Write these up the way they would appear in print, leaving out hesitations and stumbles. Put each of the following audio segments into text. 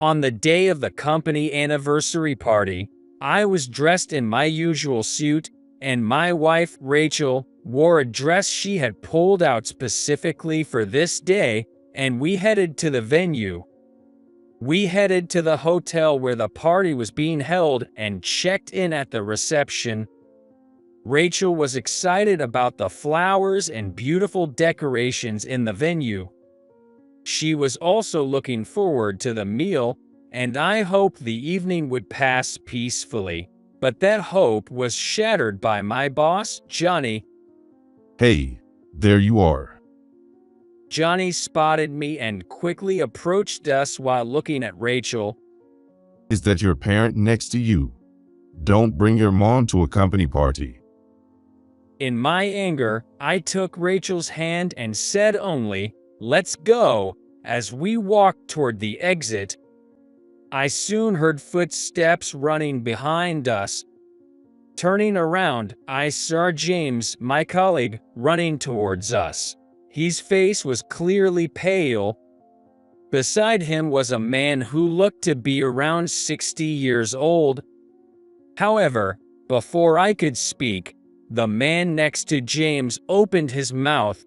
On the day of the company anniversary party, I was dressed in my usual suit, and my wife, Rachel, wore a dress she had pulled out specifically for this day, and we headed to the venue. We headed to the hotel where the party was being held and checked in at the reception. Rachel was excited about the flowers and beautiful decorations in the venue. She was also looking forward to the meal, and I hoped the evening would pass peacefully. But that hope was shattered by my boss, Johnny. Hey, there you are. Johnny spotted me and quickly approached us while looking at Rachel. Is that your parent next to you? Don't bring your mom to a company party. In my anger, I took Rachel's hand and said only, "Let's go," as we walked toward the exit. I soon heard footsteps running behind us. Turning around, I saw James, my colleague, running towards us. His face was clearly pale. Beside him was a man who looked to be around 60 years old. However, before I could speak, the man next to James opened his mouth.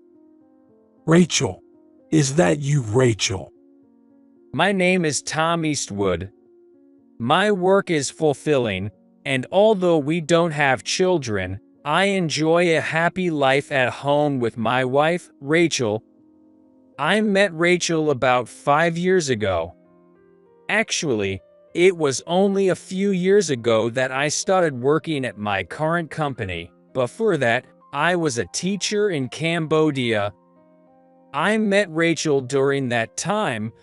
"Rachel, is that you, Rachel?" My name is Tom Eastwood. My work is fulfilling, and although we don't have children, I enjoy a happy life at home with my wife, Rachel. I met Rachel about 5 years ago. Actually, it was only a few years ago that I started working at my current company. Before that, I was a teacher in Cambodia. I met Rachel during that time.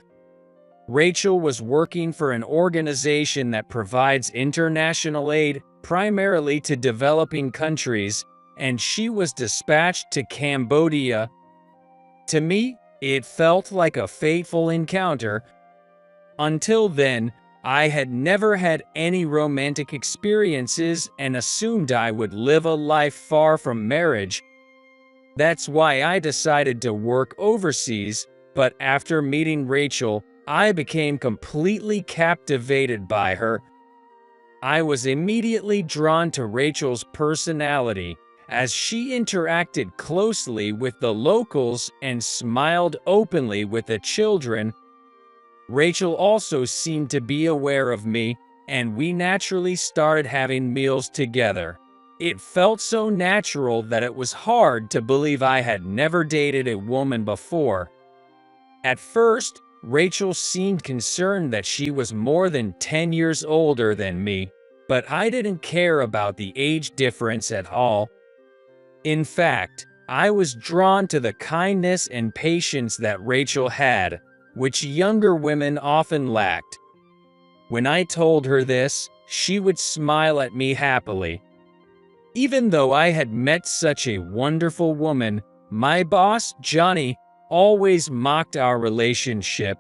Rachel was working for an organization that provides international aid, primarily to developing countries, and she was dispatched to Cambodia. To me, it felt like a fateful encounter. Until then, I had never had any romantic experiences and assumed I would live a life far from marriage. That's why I decided to work overseas, but after meeting Rachel, I became completely captivated by her. I was immediately drawn to Rachel's personality, as she interacted closely with the locals and smiled openly with the children. Rachel also seemed to be aware of me, and we naturally started having meals together. It felt so natural that it was hard to believe I had never dated a woman before. At first, Rachel seemed concerned that she was more than 10 years older than me, but I didn't care about the age difference at all. In fact, I was drawn to the kindness and patience that Rachel had, which younger women often lacked. When I told her this, she would smile at me happily. Even though I had met such a wonderful woman, my boss, Johnny, always mocked our relationship.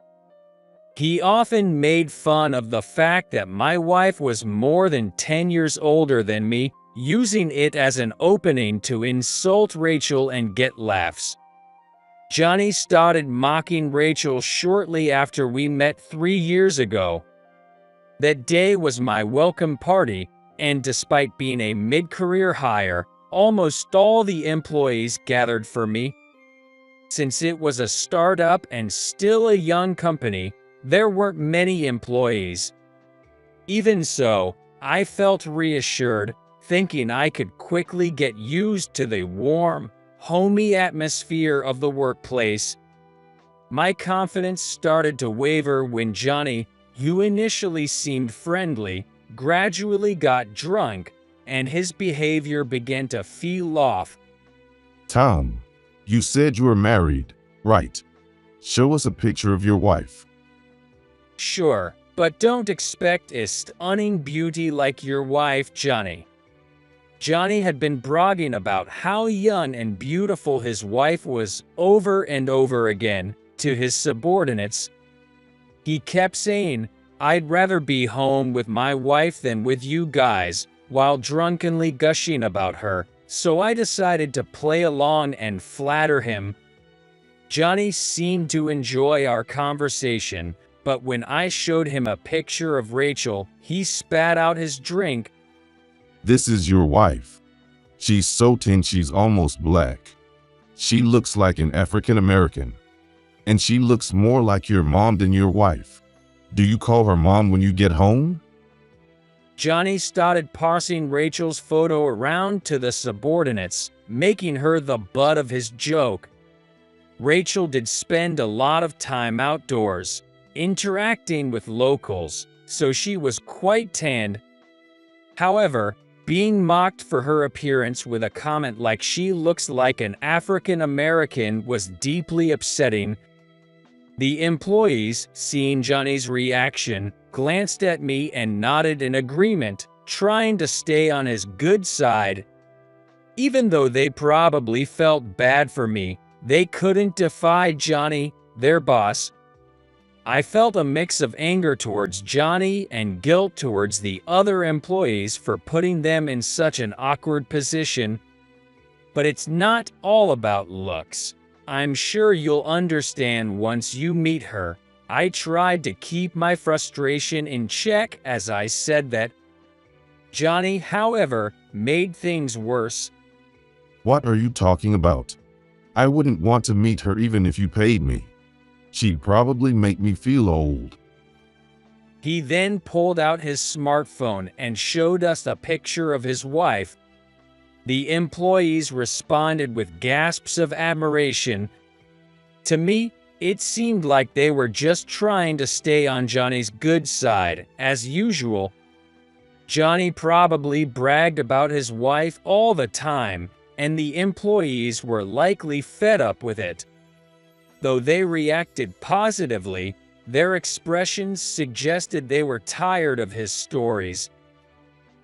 He often made fun of the fact that my wife was more than 10 years older than me, using it as an opening to insult Rachel and get laughs. Johnny started mocking Rachel shortly after we met 3 years ago. That day was my welcome party, and despite being a mid-career hire, almost all the employees gathered for me. Since it was a startup and still a young company, there weren't many employees. Even so, I felt reassured, thinking I could quickly get used to the warm, homey atmosphere of the workplace. My confidence started to waver when Johnny, who initially seemed friendly, gradually got drunk, and his behavior began to feel off. Tom, you said you were married, right? Show us a picture of your wife. Sure, but don't expect a stunning beauty like your wife, Johnny. Johnny had been bragging about how young and beautiful his wife was over and over again to his subordinates. He kept saying, "I'd rather be home with my wife than with you guys," while drunkenly gushing about her, so I decided to play along and flatter him. Johnny seemed to enjoy our conversation, but when I showed him a picture of Rachel, he spat out his drink. This is your wife. She's so thin she's almost black. She looks like an African American. And she looks more like your mom than your wife. Do you call her mom when you get home? Johnny started passing Rachel's photo around to the subordinates, making her the butt of his joke. Rachel did spend a lot of time outdoors, interacting with locals, so she was quite tanned. However, being mocked for her appearance with a comment like she looks like an African American was deeply upsetting. The employees, seeing Johnny's reaction, glanced at me and nodded in agreement, trying to stay on his good side. Even though they probably felt bad for me, they couldn't defy Johnny, their boss. I felt a mix of anger towards Johnny and guilt towards the other employees for putting them in such an awkward position. But it's not all about looks. I'm sure you'll understand once you meet her. I tried to keep my frustration in check as I said that. Johnny, however, made things worse. What are you talking about? I wouldn't want to meet her even if you paid me. She'd probably make me feel old. He then pulled out his smartphone and showed us a picture of his wife. The employees responded with gasps of admiration. To me, it seemed like they were just trying to stay on Johnny's good side, as usual. Johnny probably bragged about his wife all the time, and the employees were likely fed up with it. Though they reacted positively, their expressions suggested they were tired of his stories.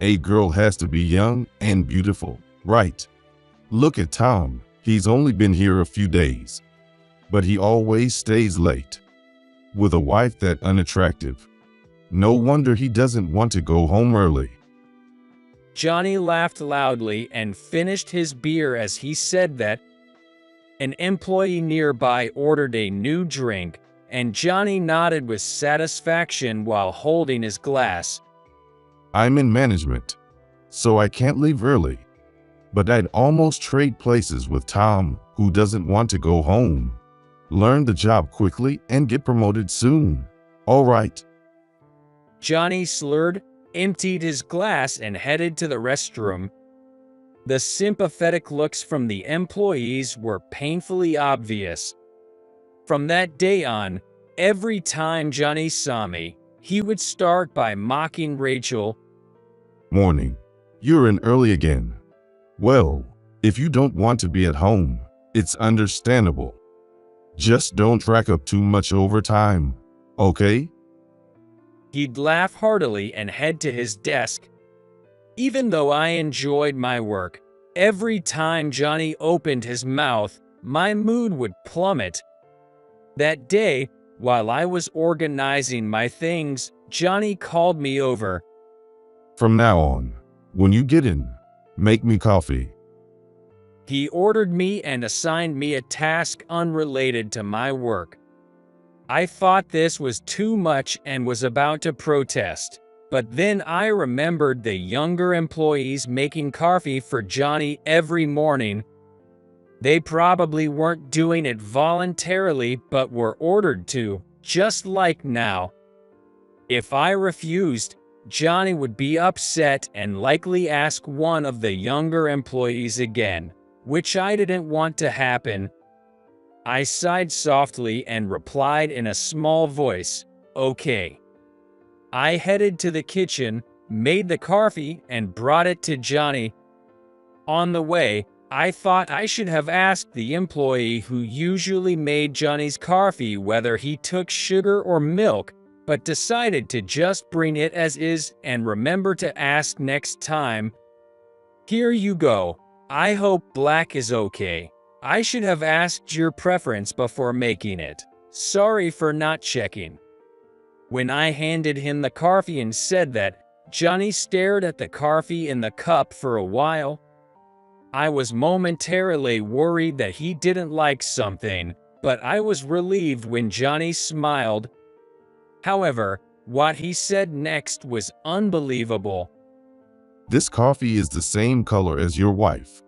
A girl has to be young and beautiful, right? Look at Tom. He's only been here a few days, but he always stays late. With a wife that unattractive, no wonder he doesn't want to go home early. Johnny laughed loudly and finished his beer as he said that. An employee nearby ordered a new drink, and Johnny nodded with satisfaction while holding his glass. I'm in management, so I can't leave early. But I'd almost trade places with Tom, who doesn't want to go home. Learn the job quickly and get promoted soon. All right. Johnny slurred, emptied his glass, and headed to the restroom. The sympathetic looks from the employees were painfully obvious. From that day on, every time Johnny saw me, he would start by mocking Rachel. Morning. You're in early again. Well, if you don't want to be at home, it's understandable. Just don't rack up too much overtime, okay? He'd laugh heartily and head to his desk. Even though I enjoyed my work, every time Johnny opened his mouth, my mood would plummet. That day, while I was organizing my things, Johnny called me over. From now on, when you get in, make me coffee. He ordered me and assigned me a task unrelated to my work. I thought this was too much and was about to protest. But then I remembered the younger employees making coffee for Johnny every morning. They probably weren't doing it voluntarily but were ordered to, just like now. If I refused, Johnny would be upset and likely ask one of the younger employees again, which I didn't want to happen. I sighed softly and replied in a small voice, "Okay." I headed to the kitchen, made the coffee, and brought it to Johnny. On the way, I thought I should have asked the employee who usually made Johnny's coffee whether he took sugar or milk, but decided to just bring it as is and remember to ask next time. Here you go. I hope black is okay. I should have asked your preference before making it. Sorry for not checking. When I handed him the coffee and said that, Johnny stared at the coffee in the cup for a while. I was momentarily worried that he didn't like something, but I was relieved when Johnny smiled. However, what he said next was unbelievable. This coffee is the same color as your wife.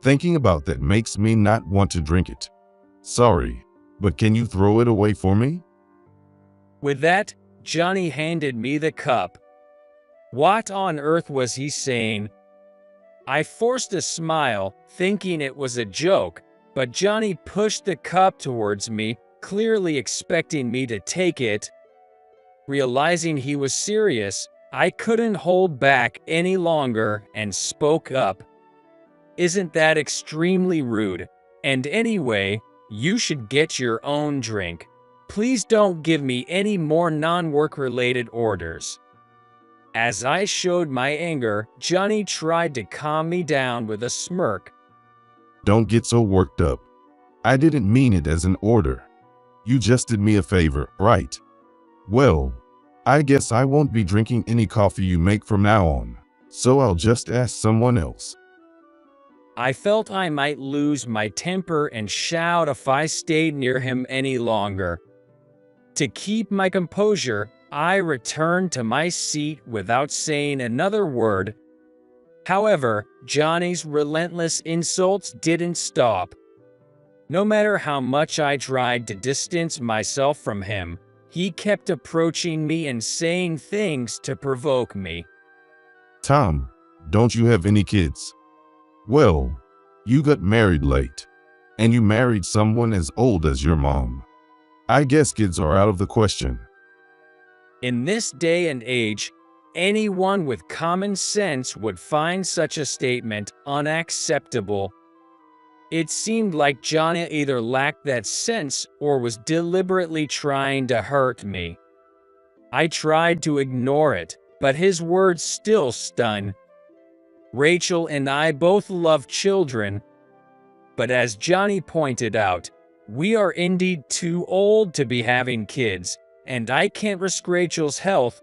Thinking about that makes me not want to drink it. Sorry, but can you throw it away for me? With that, Johnny handed me the cup. What on earth was he saying? I forced a smile, thinking it was a joke, but Johnny pushed the cup towards me, clearly expecting me to take it. Realizing he was serious, I couldn't hold back any longer and spoke up. Isn't that extremely rude? And anyway, you should get your own drink. Please don't give me any more non-work related orders. As I showed my anger, Johnny tried to calm me down with a smirk. Don't get so worked up. I didn't mean it as an order. You just did me a favor, right? Well, I guess I won't be drinking any coffee you make from now on, so I'll just ask someone else. I felt I might lose my temper and shout if I stayed near him any longer. To keep my composure, I returned to my seat without saying another word. However, Johnny's relentless insults didn't stop. No matter how much I tried to distance myself from him, he kept approaching me and saying things to provoke me. Tom, don't you have any kids? Well, you got married late, and you married someone as old as your mom. I guess kids are out of the question. In this day and age, anyone with common sense would find such a statement unacceptable. It seemed like Johnny either lacked that sense or was deliberately trying to hurt me. I tried to ignore it, but his words still stung. Rachel and I both love children, but as Johnny pointed out, we are indeed too old to be having kids, and I can't risk Rachel's health.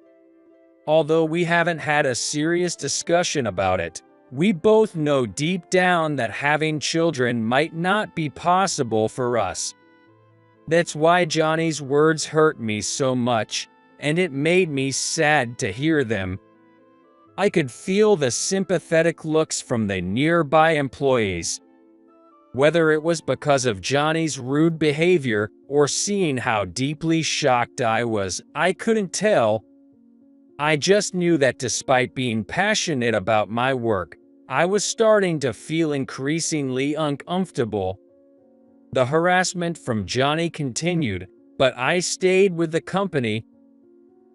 Although we haven't had a serious discussion about it, we both know deep down that having children might not be possible for us. That's why Johnny's words hurt me so much, and it made me sad to hear them. I could feel the sympathetic looks from the nearby employees. Whether it was because of Johnny's rude behavior or seeing how deeply shocked I was, I couldn't tell. I just knew that despite being passionate about my work, I was starting to feel increasingly uncomfortable. The harassment from Johnny continued, but I stayed with the company.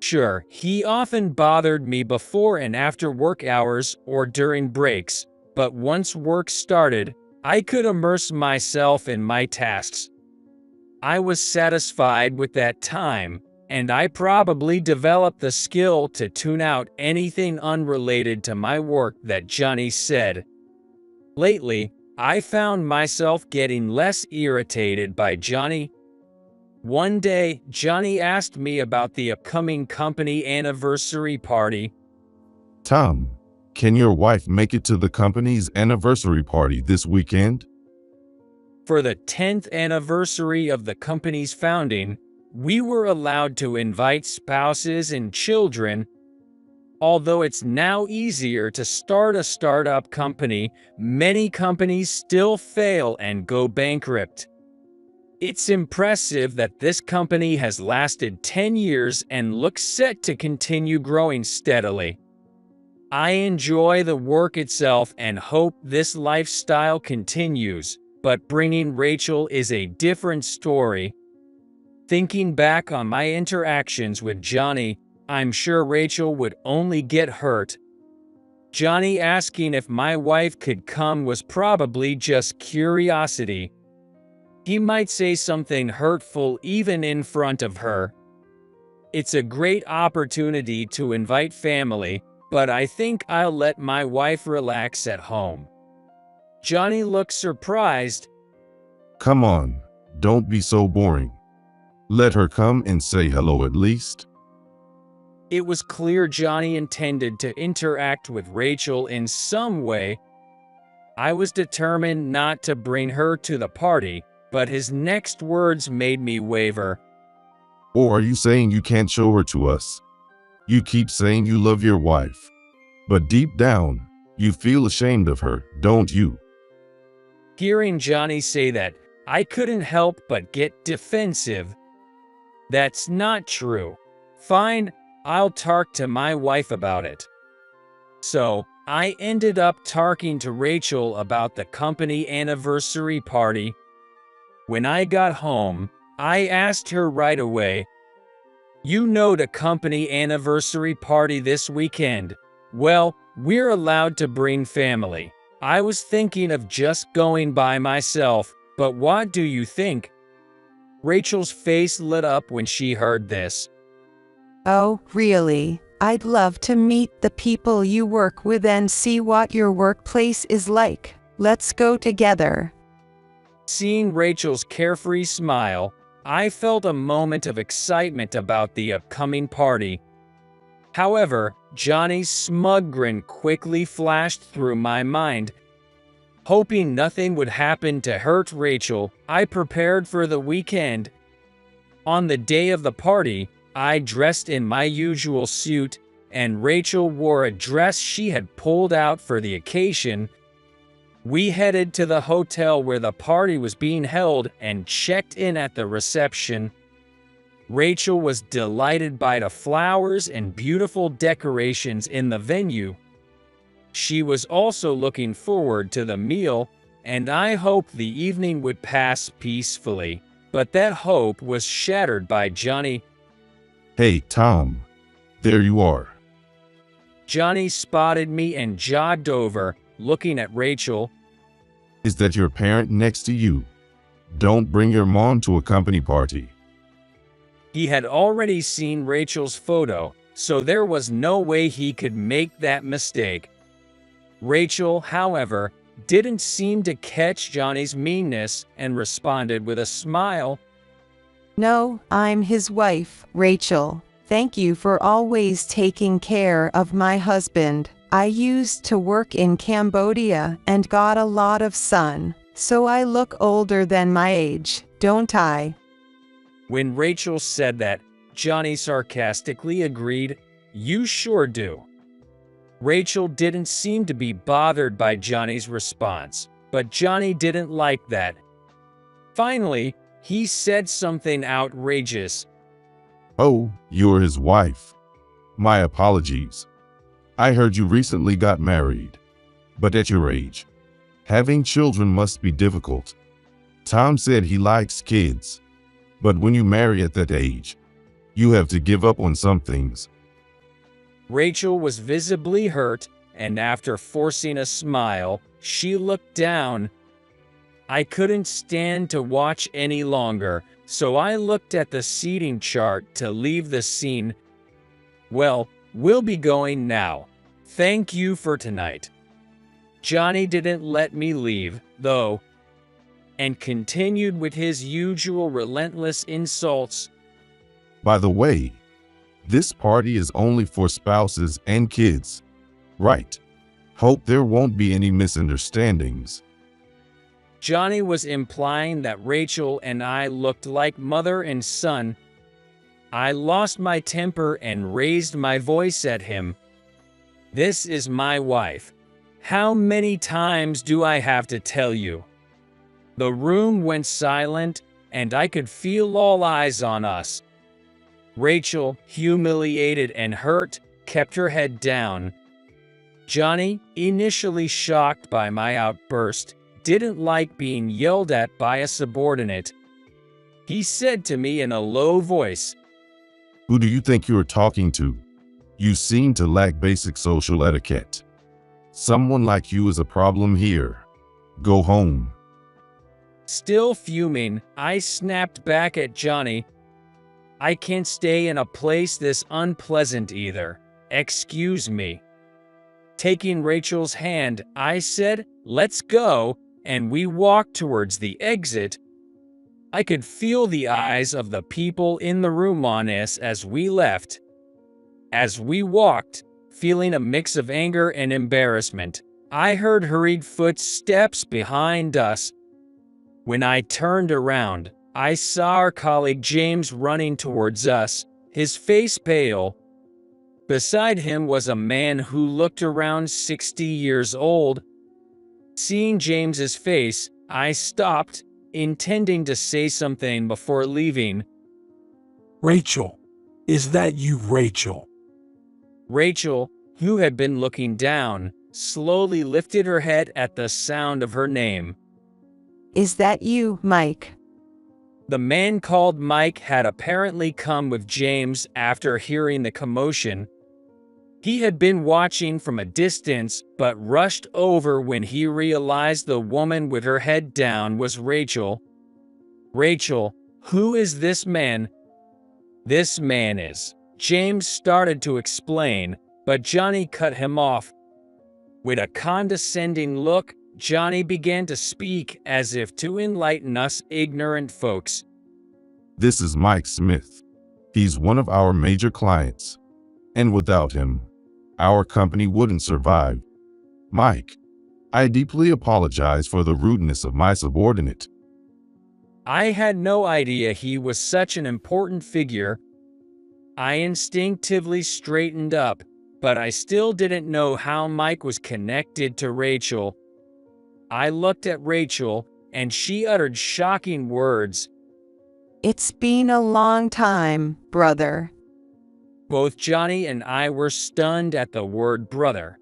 Sure, he often bothered me before and after work hours or during breaks, but once work started, I could immerse myself in my tasks. I was satisfied with that time, and I probably developed the skill to tune out anything unrelated to my work that Johnny said. Lately, I found myself getting less irritated by Johnny. One day, Johnny asked me about the upcoming company anniversary party. Tom, can your wife make it to the company's anniversary party this weekend? For the 10th anniversary of the company's founding, we were allowed to invite spouses and children. Although it's now easier to start a startup company, many companies still fail and go bankrupt. It's impressive that this company has lasted 10 years and looks set to continue growing steadily. I enjoy the work itself and hope this lifestyle continues, but bringing Rachel is a different story. Thinking back on my interactions with Johnny, I'm sure Rachel would only get hurt. Johnny asking if my wife could come was probably just curiosity. He might say something hurtful even in front of her. It's a great opportunity to invite family, but I think I'll let my wife relax at home. Johnny looked surprised. Come on, don't be so boring. Let her come and say hello at least. It was clear Johnny intended to interact with Rachel in some way. I was determined not to bring her to the party, but his next words made me waver. Or are you saying you can't show her to us? You keep saying you love your wife, but deep down, you feel ashamed of her, don't you? Hearing Johnny say that, I couldn't help but get defensive. That's not true. Fine, I'll talk to my wife about it. So, I ended up talking to Rachel about the company anniversary party. When I got home, I asked her right away, "You know the company anniversary party this weekend? Well, we're allowed to bring family. I was thinking of just going by myself, but what do you think?" Rachel's face lit up when she heard this. Oh, really? I'd love to meet the people you work with and see what your workplace is like. Let's go together. Seeing Rachel's carefree smile, I felt a moment of excitement about the upcoming party. However, Johnny's smug grin quickly flashed through my mind. Hoping nothing would happen to hurt Rachel, I prepared for the weekend. On the day of the party, I dressed in my usual suit, and Rachel wore a dress she had pulled out for the occasion. We headed to the hotel where the party was being held and checked in at the reception. Rachel was delighted by the flowers and beautiful decorations in the venue. She was also looking forward to the meal, and I hoped the evening would pass peacefully. But that hope was shattered by Johnny. Hey, Tom. There you are. Johnny spotted me and jogged over, looking at Rachel. Is that your parent next to you? Don't bring your mom to a company party. He had already seen Rachel's photo, so there was no way he could make that mistake. Rachel, however, didn't seem to catch Johnny's meanness and responded with a smile. No, I'm his wife, Rachel. Thank you for always taking care of my husband. I used to work in Cambodia and got a lot of sun, so I look older than my age, don't I? When Rachel said that, Johnny sarcastically agreed, "You sure do." Rachel didn't seem to be bothered by Johnny's response, but Johnny didn't like that. Finally, he said something outrageous. Oh, you're his wife. My apologies. I heard you recently got married. But at your age, having children must be difficult. Tom said he likes kids. But when you marry at that age, you have to give up on some things. Rachel was visibly hurt, and after forcing a smile, she looked down. I couldn't stand to watch any longer, so I looked at the seating chart to leave the scene. "Well, we'll be going now. Thank you for tonight." Johnny didn't let me leave, though, and continued with his usual relentless insults. By the way, this party is only for spouses and kids. Right. Hope there won't be any misunderstandings. Johnny was implying that Rachel and I looked like mother and son. I lost my temper and raised my voice at him. "This is my wife. How many times do I have to tell you?" The room went silent, and I could feel all eyes on us. Rachel, humiliated and hurt, kept her head down. Johnny, initially shocked by my outburst, didn't like being yelled at by a subordinate. He said to me in a low voice, Who do you think you're talking to? You seem to lack basic social etiquette. Someone like you is a problem here. Go home. Still fuming, I snapped back at Johnny. "I can't stay in a place this unpleasant either. Excuse me." Taking Rachel's hand, I said, "Let's go," and we walked towards the exit. I could feel the eyes of the people in the room on us as we left. As we walked, feeling a mix of anger and embarrassment, I heard hurried footsteps behind us. When I turned around, I saw our colleague James running towards us, his face pale. Beside him was a man who looked around 60 years old. Seeing James's face, I stopped, intending to say something before leaving. Rachel, is that you, Rachel? Rachel, who had been looking down, slowly lifted her head at the sound of her name. Is that you, Mike? The man called Mike had apparently come with James after hearing the commotion. He had been watching from a distance but rushed over when he realized the woman with her head down was Rachel. Rachel, who is this man? This man is. James started to explain, but Johnny cut him off. With a condescending look, Johnny began to speak as if to enlighten us ignorant folks. This is Mike Smith. He's one of our major clients. And without him, our company wouldn't survive. Mike, I deeply apologize for the rudeness of my subordinate. I had no idea he was such an important figure. I instinctively straightened up, but I still didn't know how Mike was connected to Rachel. I looked at Rachel, and she uttered shocking words. It's been a long time, brother. Both Johnny and I were stunned at the word brother.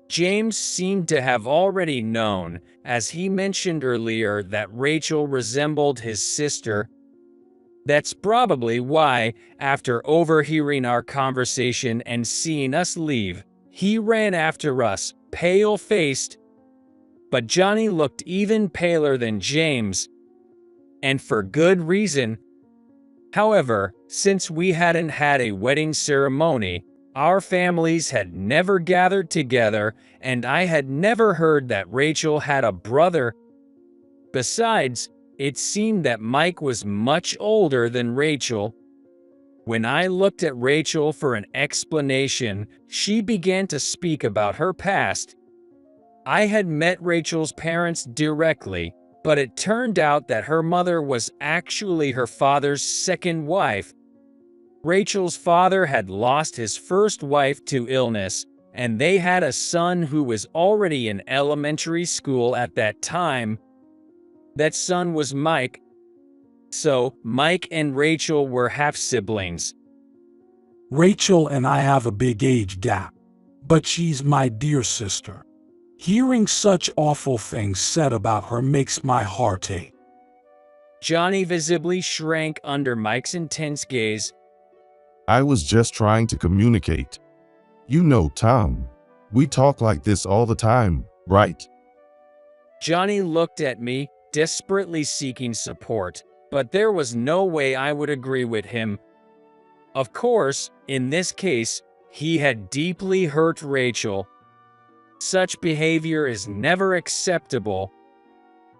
James seemed to have already known, as he mentioned earlier, that Rachel resembled his sister. That's probably why, after overhearing our conversation and seeing us leave, he ran after us, pale-faced. But Johnny looked even paler than James, and for good reason. However, since we hadn't had a wedding ceremony, our families had never gathered together, and I had never heard that Rachel had a brother. Besides, it seemed that Mike was much older than Rachel. When I looked at Rachel for an explanation, she began to speak about her past. I had met Rachel's parents directly, but it turned out that her mother was actually her father's second wife. Rachel's father had lost his first wife to illness, and they had a son who was already in elementary school at that time. That son was Mike. So, Mike and Rachel were half-siblings. Rachel and I have a big age gap, but she's my dear sister. Hearing such awful things said about her makes my heart ache. Johnny visibly shrank under Mike's intense gaze. I was just trying to communicate. You know, Tom, we talk like this all the time, right? Johnny looked at me, desperately seeking support, but there was no way I would agree with him. Of course, in this case, he had deeply hurt Rachel. Such behavior is never acceptable.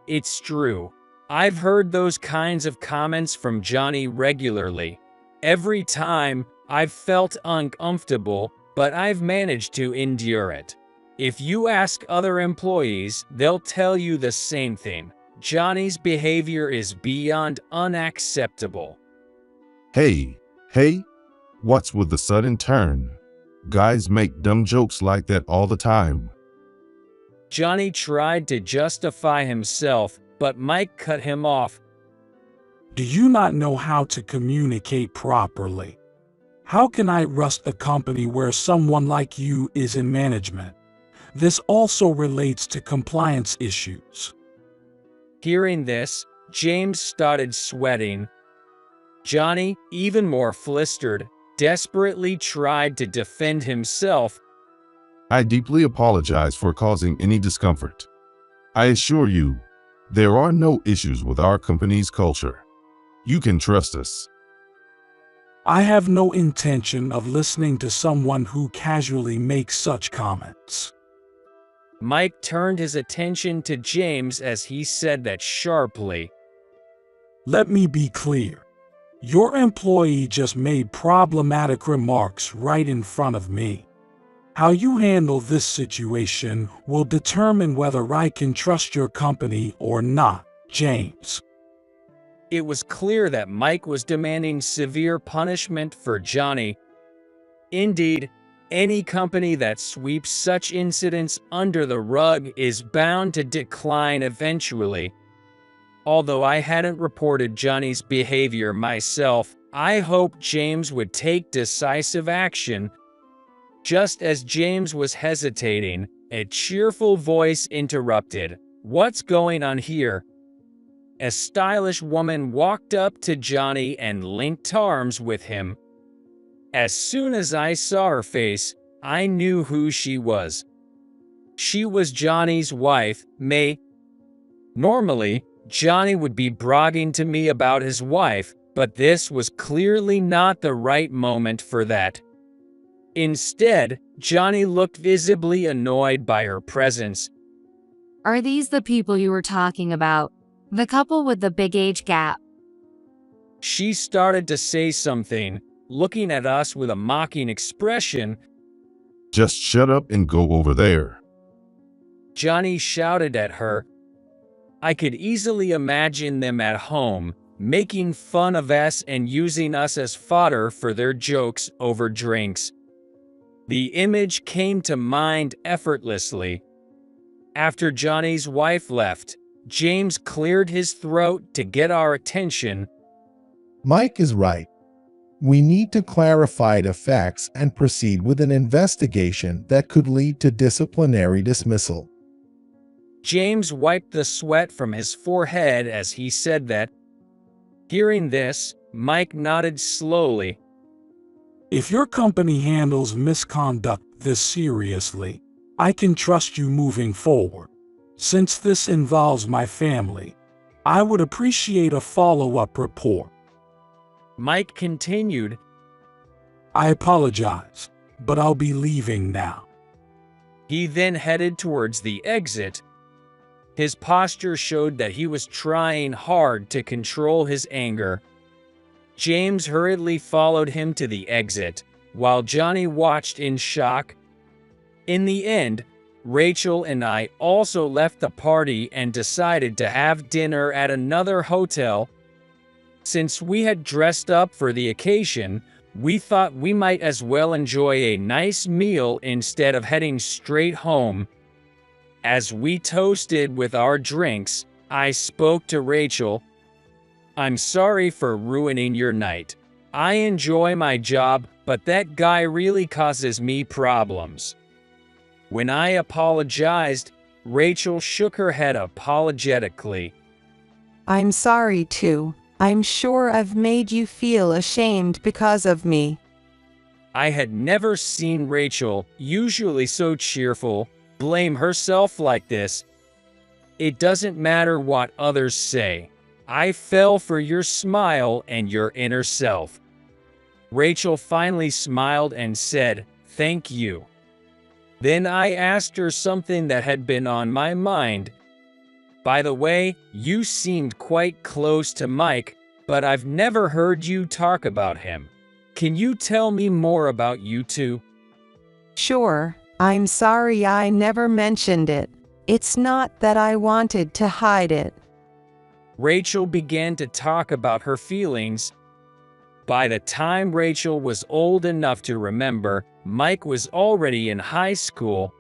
It's true. I've heard those kinds of comments from Johnny regularly. Every time, I've felt uncomfortable, but I've managed to endure it. If you ask other employees, they'll tell you the same thing. Johnny's behavior is beyond unacceptable. Hey, what's with the sudden turn? Guys make dumb jokes like that all the time. Johnny tried to justify himself, but Mike cut him off. Do you not know how to communicate properly? How can I trust a company where someone like you is in management? This also relates to compliance issues. Hearing this, James started sweating. Johnny, even more flustered, desperately tried to defend himself. I deeply apologize for causing any discomfort. I assure you, there are no issues with our company's culture. You can trust us. I have no intention of listening to someone who casually makes such comments. Mike turned his attention to James as he said that sharply. Let me be clear. Your employee just made problematic remarks right in front of me. How you handle this situation will determine whether I can trust your company or not, James. It was clear that Mike was demanding severe punishment for Johnny. Indeed, any company that sweeps such incidents under the rug is bound to decline eventually. Although I hadn't reported Johnny's behavior myself, I hoped James would take decisive action. Just as James was hesitating, a cheerful voice interrupted. "What's going on here?" A stylish woman walked up to Johnny and linked arms with him. As soon as I saw her face, I knew who she was. She was Johnny's wife, May. Normally, Johnny would be bragging to me about his wife, but this was clearly not the right moment for that. Instead, Johnny looked visibly annoyed by her presence. Are these the people you were talking about? The couple with the big age gap? She started to say something, looking at us with a mocking expression. Just shut up and go over there. Johnny shouted at her. I could easily imagine them at home, making fun of us and using us as fodder for their jokes over drinks. The image came to mind effortlessly. After Johnny's wife left, James cleared his throat to get our attention. Mike is right. We need to clarify the facts and proceed with an investigation that could lead to disciplinary dismissal. James wiped the sweat from his forehead as he said that. Hearing this, Mike nodded slowly. If your company handles misconduct this seriously, I can trust you moving forward. Since this involves my family, I would appreciate a follow-up report. Mike continued. I apologize, but I'll be leaving now. He then headed towards the exit. His posture showed that he was trying hard to control his anger. James hurriedly followed him to the exit, while Johnny watched in shock. In the end, Rachel and I also left the party and decided to have dinner at another hotel. Since we had dressed up for the occasion, we thought we might as well enjoy a nice meal instead of heading straight home. As we toasted with our drinks, I spoke to Rachel. I'm sorry for ruining your night. I enjoy my job, but that guy really causes me problems. When I apologized, Rachel shook her head apologetically. I'm sorry too. I'm sure I've made you feel ashamed because of me. I had never seen Rachel, usually so cheerful, blame herself like this. It doesn't matter what others say. I fell for your smile and your inner self. Rachel finally smiled and said, "Thank you." Then I asked her something that had been on my mind. By the way, you seemed quite close to Mike, but I've never heard you talk about him. Can you tell me more about you two? Sure, I'm sorry I never mentioned it. It's not that I wanted to hide it. Rachel began to talk about her feelings. By the time Rachel was old enough to remember, Mike was already in high school.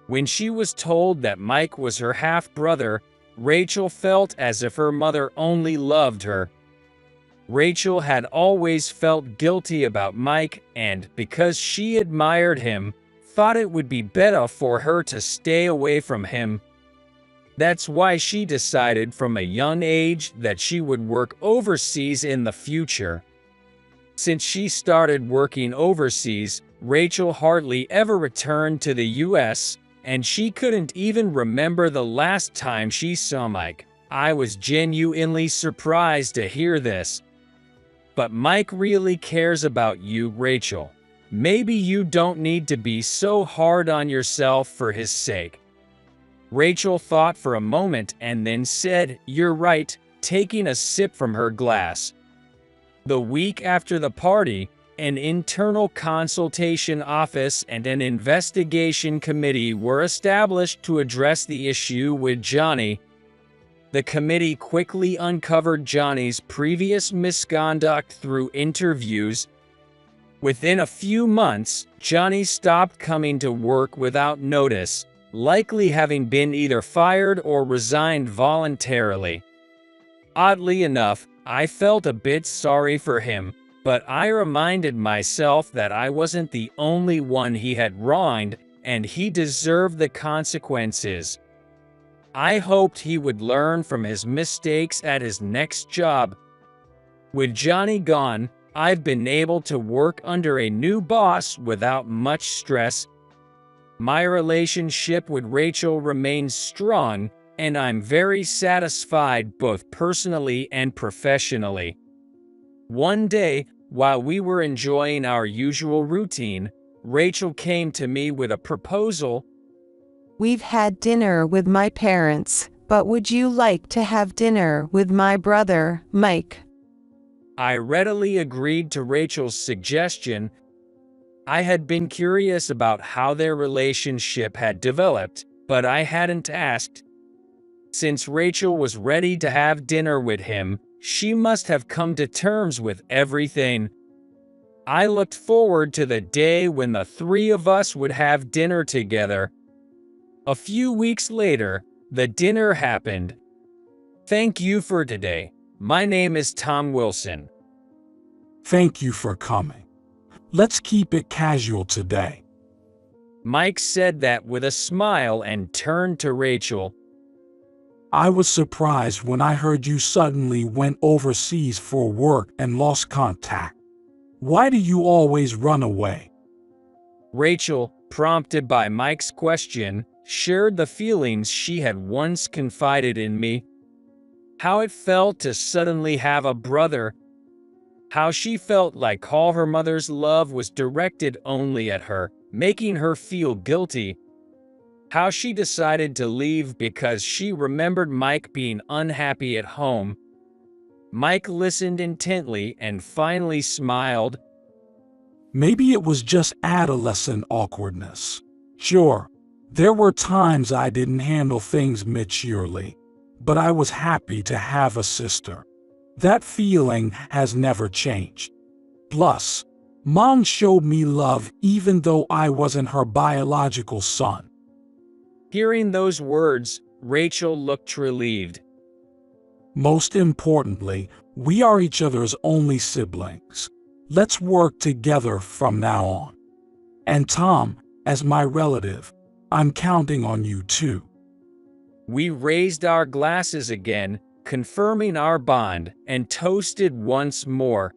When she was told that Mike was her half-brother, Rachel felt as if her mother only loved her. Rachel had always felt guilty about Mike and, because she admired him, thought it would be better for her to stay away from him. That's why she decided from a young age that she would work overseas in the future. Since she started working overseas, Rachel hardly ever returned to the US, and she couldn't even remember the last time she saw Mike. I was genuinely surprised to hear this. But Mike really cares about you, Rachel. Maybe you don't need to be so hard on yourself for his sake. Rachel thought for a moment and then said, "You're right," taking a sip from her glass. The week after the party, an internal consultation office and an investigation committee were established to address the issue with Johnny. The committee quickly uncovered Johnny's previous misconduct through interviews. Within a few months, Johnny stopped coming to work without notice, likely having been either fired or resigned voluntarily. Oddly enough, I felt a bit sorry for him, but I reminded myself that I wasn't the only one he had wronged, and he deserved the consequences. I hoped he would learn from his mistakes at his next job. With Johnny gone, I've been able to work under a new boss without much stress. My relationship with Rachel remains strong, and I'm very satisfied both personally and professionally. One day, while we were enjoying our usual routine, Rachel came to me with a proposal. We've had dinner with my parents, but would you like to have dinner with my brother, Mike? I readily agreed to Rachel's suggestion. I had been curious about how their relationship had developed, but I hadn't asked. Since Rachel was ready to have dinner with him, she must have come to terms with everything. I looked forward to the day when the three of us would have dinner together. A few weeks later, the dinner happened. Thank you for today. My name is Tom Wilson. Thank you for coming. Let's keep it casual today. Mike said that with a smile and turned to Rachel. I was surprised when I heard you suddenly went overseas for work and lost contact. Why do you always run away? Rachel, prompted by Mike's question, shared the feelings she had once confided in me. How it felt to suddenly have a brother. How she felt like all her mother's love was directed only at her, making her feel guilty. How she decided to leave because she remembered Mike being unhappy at home. Mike listened intently and finally smiled. Maybe it was just adolescent awkwardness. Sure, there were times I didn't handle things maturely, but I was happy to have a sister. That feeling has never changed. Plus, Mom showed me love even though I wasn't her biological son. Hearing those words, Rachel looked relieved. Most importantly, we are each other's only siblings. Let's work together from now on. And Tom, as my relative, I'm counting on you too. We raised our glasses again, confirming our bond, and toasted once more.